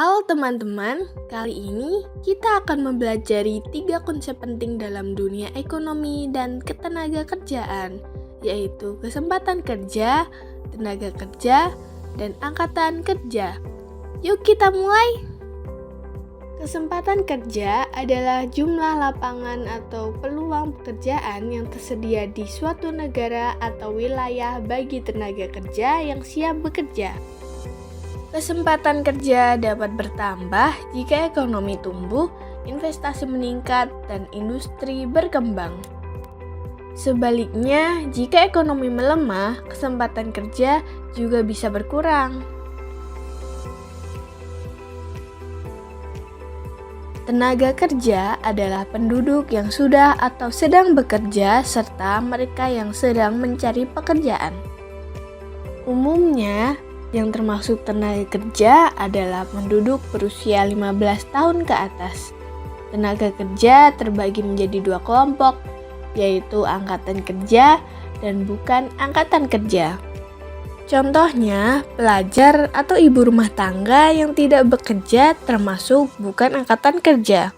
Halo teman-teman, kali ini kita akan mempelajari 3 konsep penting dalam dunia ekonomi dan ketenaga kerjaan, yaitu kesempatan kerja, tenaga kerja, dan angkatan kerja. Yuk kita mulai! Kesempatan kerja adalah jumlah lapangan atau peluang pekerjaan yang tersedia di suatu negara atau wilayah bagi tenaga kerja yang siap bekerja. Kesempatan kerja dapat bertambah jika ekonomi tumbuh, investasi meningkat, dan industri berkembang. Sebaliknya, jika ekonomi melemah, kesempatan kerja juga bisa berkurang. Tenaga kerja adalah penduduk yang sudah atau sedang bekerja serta mereka yang sedang mencari pekerjaan. Umumnya, yang termasuk tenaga kerja adalah penduduk berusia 15 tahun ke atas. Tenaga kerja terbagi menjadi 2 kelompok, yaitu angkatan kerja dan bukan angkatan kerja. Contohnya, pelajar atau ibu rumah tangga yang tidak bekerja termasuk bukan angkatan kerja.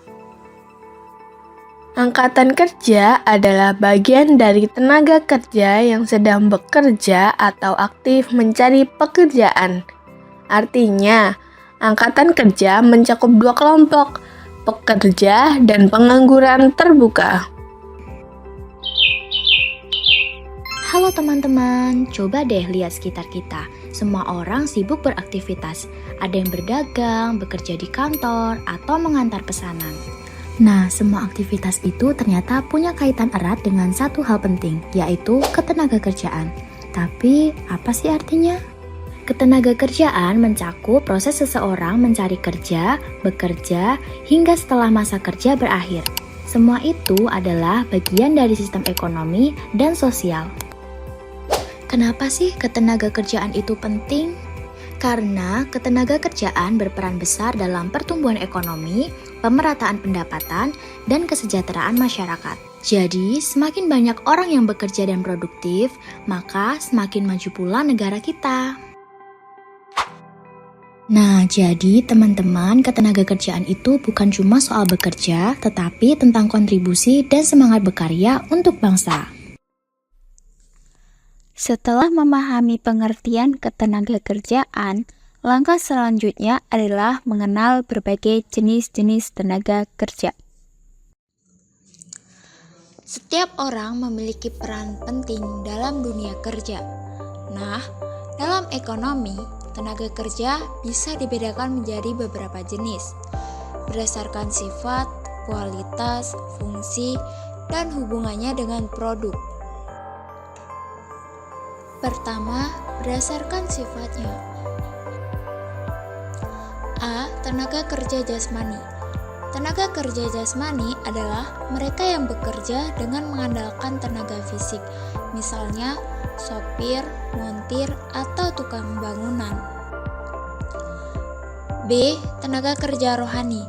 Angkatan kerja adalah bagian dari tenaga kerja yang sedang bekerja atau aktif mencari pekerjaan. Artinya, angkatan kerja mencakup 2 kelompok, pekerja dan pengangguran terbuka. Halo teman-teman, coba deh lihat sekitar kita. Semua orang sibuk beraktivitas. Ada yang berdagang, bekerja di kantor, atau mengantar pesanan. Nah, semua aktivitas itu ternyata punya kaitan erat dengan satu hal penting, yaitu ketenagakerjaan. Tapi, apa sih artinya? Ketenagakerjaan mencakup proses seseorang mencari kerja, bekerja, hingga setelah masa kerja berakhir. Semua itu adalah bagian dari sistem ekonomi dan sosial. Kenapa sih ketenagakerjaan itu penting? Karena ketenagakerjaan berperan besar dalam pertumbuhan ekonomi, pemerataan pendapatan, dan kesejahteraan masyarakat. Jadi, semakin banyak orang yang bekerja dan produktif, maka semakin maju pula negara kita. Nah, jadi teman-teman, ketenagakerjaan itu bukan cuma soal bekerja, tetapi tentang kontribusi dan semangat berkarya untuk bangsa. Setelah memahami pengertian ketenagakerjaan, langkah selanjutnya adalah mengenal berbagai jenis-jenis tenaga kerja. Setiap orang memiliki peran penting dalam dunia kerja. Nah, dalam ekonomi, tenaga kerja bisa dibedakan menjadi beberapa jenis, berdasarkan sifat, kualitas, fungsi, dan hubungannya dengan produk. Pertama, berdasarkan sifatnya. A. Tenaga kerja jasmani. Tenaga kerja jasmani adalah mereka yang bekerja dengan mengandalkan tenaga fisik, misalnya sopir, montir, atau tukang bangunan. B. Tenaga kerja rohani.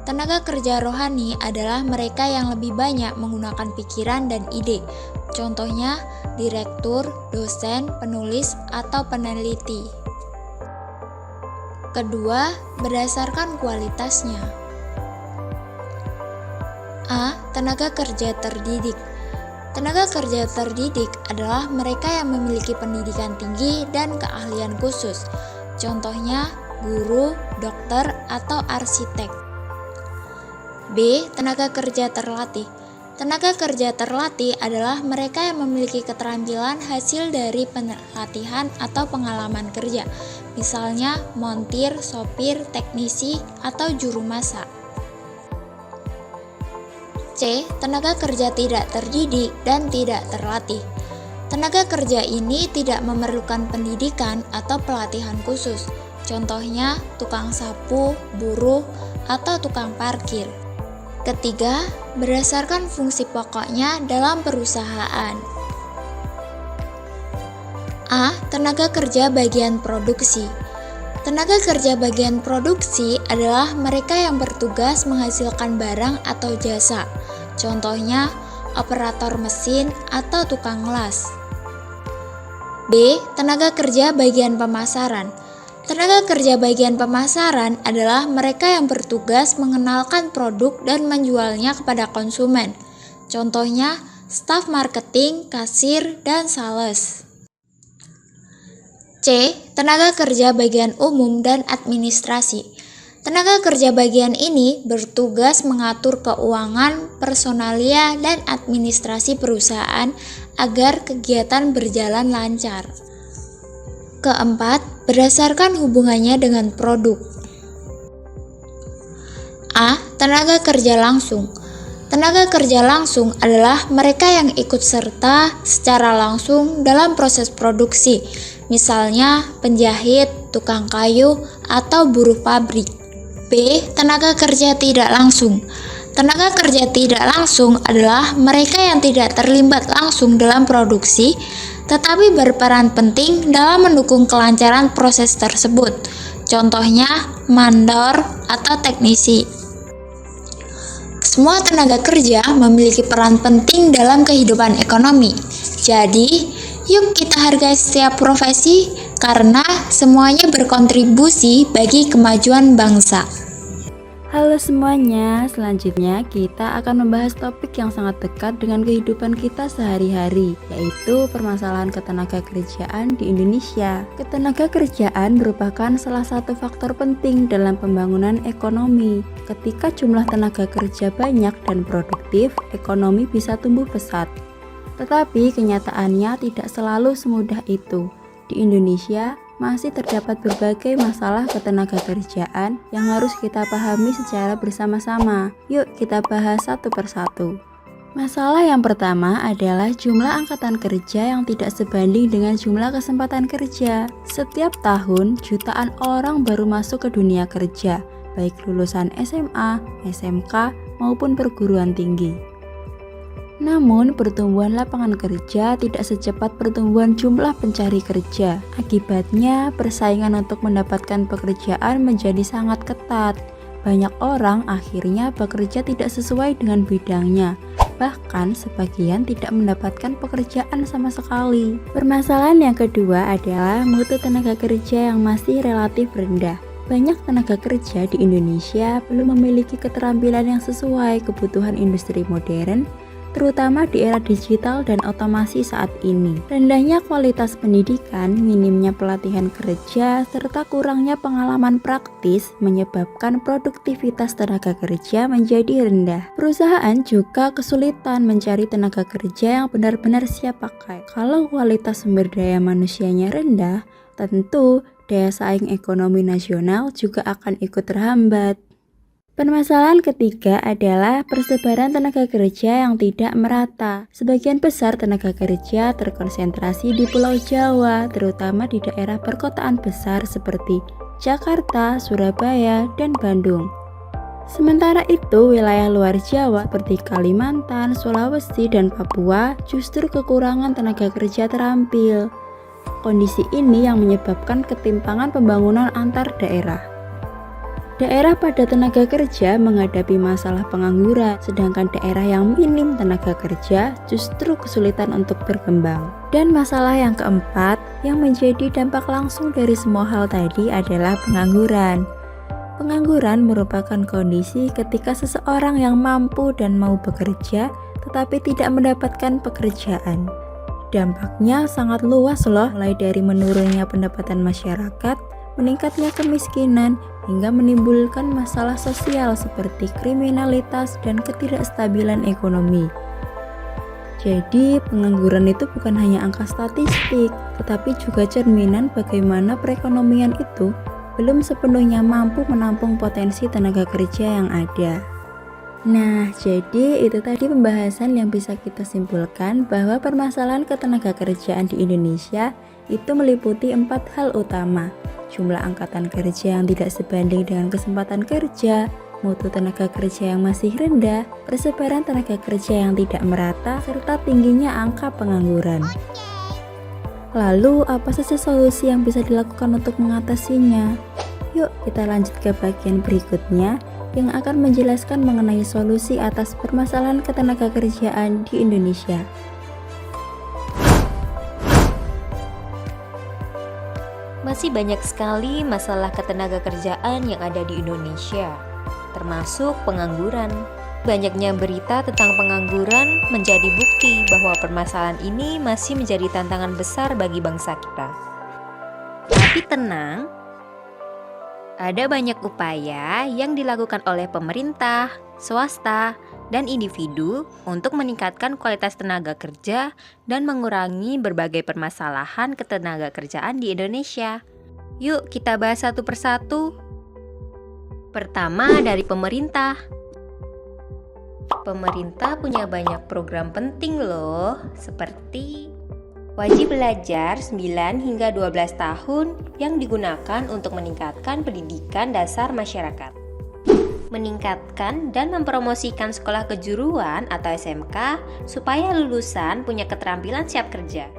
Tenaga kerja rohani adalah mereka yang lebih banyak menggunakan pikiran dan ide. Contohnya, direktur, dosen, penulis, atau peneliti. Kedua, berdasarkan kualitasnya. A. Tenaga kerja terdidik. Tenaga kerja terdidik adalah mereka yang memiliki pendidikan tinggi dan keahlian khusus. Contohnya, guru, dokter, atau arsitek. B. Tenaga kerja terlatih. Tenaga kerja terlatih adalah mereka yang memiliki keterampilan hasil dari pelatihan atau pengalaman kerja, misalnya montir, sopir, teknisi, atau juru masak. C. Tenaga kerja tidak terdidik dan tidak terlatih. Tenaga kerja ini tidak memerlukan pendidikan atau pelatihan khusus, contohnya tukang sapu, buruh, atau tukang parkir. Ketiga, berdasarkan fungsi pokoknya dalam perusahaan. A. Tenaga kerja bagian produksi. Tenaga kerja bagian produksi adalah mereka yang bertugas menghasilkan barang atau jasa. Contohnya, operator mesin atau tukang las. B. Tenaga kerja bagian pemasaran. Tenaga kerja bagian pemasaran adalah mereka yang bertugas mengenalkan produk dan menjualnya kepada konsumen. Contohnya, staf marketing, kasir, dan sales. C. Tenaga kerja bagian umum dan administrasi. Tenaga kerja bagian ini bertugas mengatur keuangan, personalia, dan administrasi perusahaan agar kegiatan berjalan lancar. Keempat, berdasarkan hubungannya dengan produk. A. Tenaga kerja langsung. Tenaga kerja langsung adalah mereka yang ikut serta secara langsung dalam proses produksi, misalnya penjahit, tukang kayu, atau buruh pabrik. B. Tenaga kerja tidak langsung. Tenaga kerja tidak langsung adalah mereka yang tidak terlibat langsung dalam produksi, tetapi berperan penting dalam mendukung kelancaran proses tersebut. Contohnya, mandor atau teknisi. Semua tenaga kerja memiliki peran penting dalam kehidupan ekonomi. Jadi, yuk kita hargai setiap profesi karena semuanya berkontribusi bagi kemajuan bangsa. Halo semuanya, selanjutnya kita akan membahas topik yang sangat dekat dengan kehidupan kita sehari-hari, yaitu permasalahan ketenaga kerjaan di Indonesia. Ketenaga kerjaan merupakan salah satu faktor penting dalam pembangunan ekonomi. Ketika jumlah tenaga kerja banyak dan produktif, ekonomi bisa tumbuh pesat. Tetapi kenyataannya tidak selalu semudah itu. Di Indonesia, masih terdapat berbagai masalah ketenaga kerjaan yang harus kita pahami secara bersama-sama. Yuk kita bahas satu persatu. Masalah yang pertama adalah jumlah angkatan kerja yang tidak sebanding dengan jumlah kesempatan kerja. Setiap tahun, jutaan orang baru masuk ke dunia kerja, baik lulusan SMA, SMK, maupun perguruan tinggi. Namun, pertumbuhan lapangan kerja tidak secepat pertumbuhan jumlah pencari kerja. Akibatnya, persaingan untuk mendapatkan pekerjaan menjadi sangat ketat. Banyak orang akhirnya bekerja tidak sesuai dengan bidangnya. Bahkan, sebagian tidak mendapatkan pekerjaan sama sekali. Permasalahan yang kedua adalah mutu tenaga kerja yang masih relatif rendah. Banyak tenaga kerja di Indonesia belum memiliki keterampilan yang sesuai kebutuhan industri modern, terutama di era digital dan otomasi saat ini. Rendahnya kualitas pendidikan, minimnya pelatihan kerja, serta kurangnya pengalaman praktis menyebabkan produktivitas tenaga kerja menjadi rendah. Perusahaan juga kesulitan mencari tenaga kerja yang benar-benar siap pakai. Kalau kualitas sumber daya manusianya rendah, tentu daya saing ekonomi nasional juga akan ikut terhambat. Permasalahan ketiga adalah persebaran tenaga kerja yang tidak merata. Sebagian besar tenaga kerja terkonsentrasi di Pulau Jawa, terutama di daerah perkotaan besar seperti Jakarta, Surabaya, dan Bandung. Sementara itu, wilayah luar Jawa seperti Kalimantan, Sulawesi, dan Papua justru kekurangan tenaga kerja terampil. Kondisi ini yang menyebabkan ketimpangan pembangunan antar daerah. Daerah padat tenaga kerja menghadapi masalah pengangguran, sedangkan daerah yang minim tenaga kerja justru kesulitan untuk berkembang. Dan masalah yang keempat, yang menjadi dampak langsung dari semua hal tadi adalah pengangguran. Pengangguran merupakan kondisi ketika seseorang yang mampu dan mau bekerja, tetapi tidak mendapatkan pekerjaan. Dampaknya sangat luas loh, mulai dari menurunnya pendapatan masyarakat, meningkatnya kemiskinan, hingga menimbulkan masalah sosial seperti kriminalitas dan ketidakstabilan ekonomi. Jadi, pengangguran itu bukan hanya angka statistik, tetapi juga cerminan bagaimana perekonomian itu belum sepenuhnya mampu menampung potensi tenaga kerja yang ada. Nah, jadi itu tadi pembahasan yang bisa kita simpulkan bahwa permasalahan ketenaga kerjaan di Indonesia itu meliputi 4 hal utama. Jumlah angkatan kerja yang tidak sebanding dengan kesempatan kerja, mutu tenaga kerja yang masih rendah, persebaran tenaga kerja yang tidak merata, serta tingginya angka pengangguran. Lalu, apa saja solusi yang bisa dilakukan untuk mengatasinya? Yuk, kita lanjut ke bagian berikutnya yang akan menjelaskan mengenai solusi atas permasalahan ketenaga kerjaan di Indonesia. Masih banyak sekali masalah ketenagakerjaan yang ada di Indonesia, termasuk pengangguran. Banyaknya berita tentang pengangguran menjadi bukti bahwa permasalahan ini masih menjadi tantangan besar bagi bangsa kita. Tapi tenang, ada banyak upaya yang dilakukan oleh pemerintah, swasta, dan individu untuk meningkatkan kualitas tenaga kerja dan mengurangi berbagai permasalahan ketenagakerjaan di Indonesia. Yuk kita bahas satu persatu. Pertama dari pemerintah. Pemerintah punya banyak program penting loh, seperti wajib belajar 9 hingga 12 tahun yang digunakan untuk meningkatkan pendidikan dasar masyarakat. Meningkatkan dan mempromosikan sekolah kejuruan atau SMK supaya lulusan punya keterampilan siap kerja.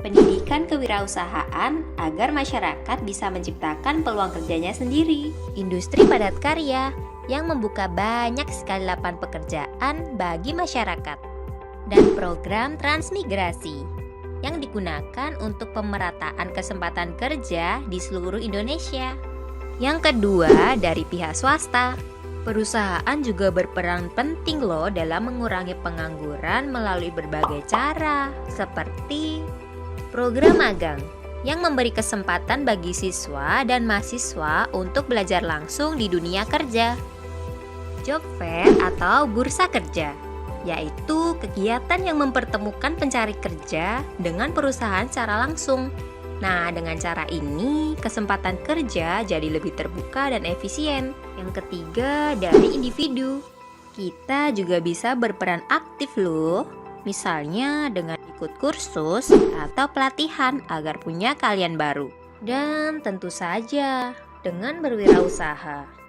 Pendidikan kewirausahaan agar masyarakat bisa menciptakan peluang kerjanya sendiri. Industri padat karya yang membuka banyak sekali lapangan pekerjaan bagi masyarakat. Dan program transmigrasi yang digunakan untuk pemerataan kesempatan kerja di seluruh Indonesia. Yang kedua, dari pihak swasta. Perusahaan juga berperan penting loh dalam mengurangi pengangguran melalui berbagai cara, seperti program magang yang memberi kesempatan bagi siswa dan mahasiswa untuk belajar langsung di dunia kerja. Job fair atau bursa kerja, yaitu kegiatan yang mempertemukan pencari kerja dengan perusahaan secara langsung. Nah, dengan cara ini, kesempatan kerja jadi lebih terbuka dan efisien. Yang ketiga, dari individu. Kita juga bisa berperan aktif loh, misalnya dengan ikut kursus atau pelatihan agar punya keahlian baru. Dan tentu saja, dengan berwirausaha.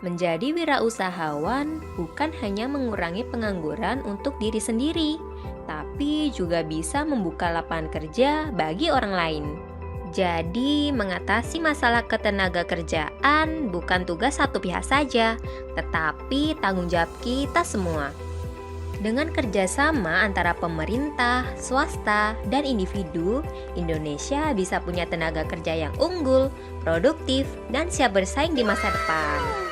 Menjadi wirausahawan bukan hanya mengurangi pengangguran untuk diri sendiri, tapi juga bisa membuka lapangan kerja bagi orang lain. Jadi, mengatasi masalah ketenagakerjaan bukan tugas satu pihak saja, tetapi tanggung jawab kita semua. Dengan kerjasama antara pemerintah, swasta, dan individu, Indonesia bisa punya tenaga kerja yang unggul, produktif, dan siap bersaing di masa depan.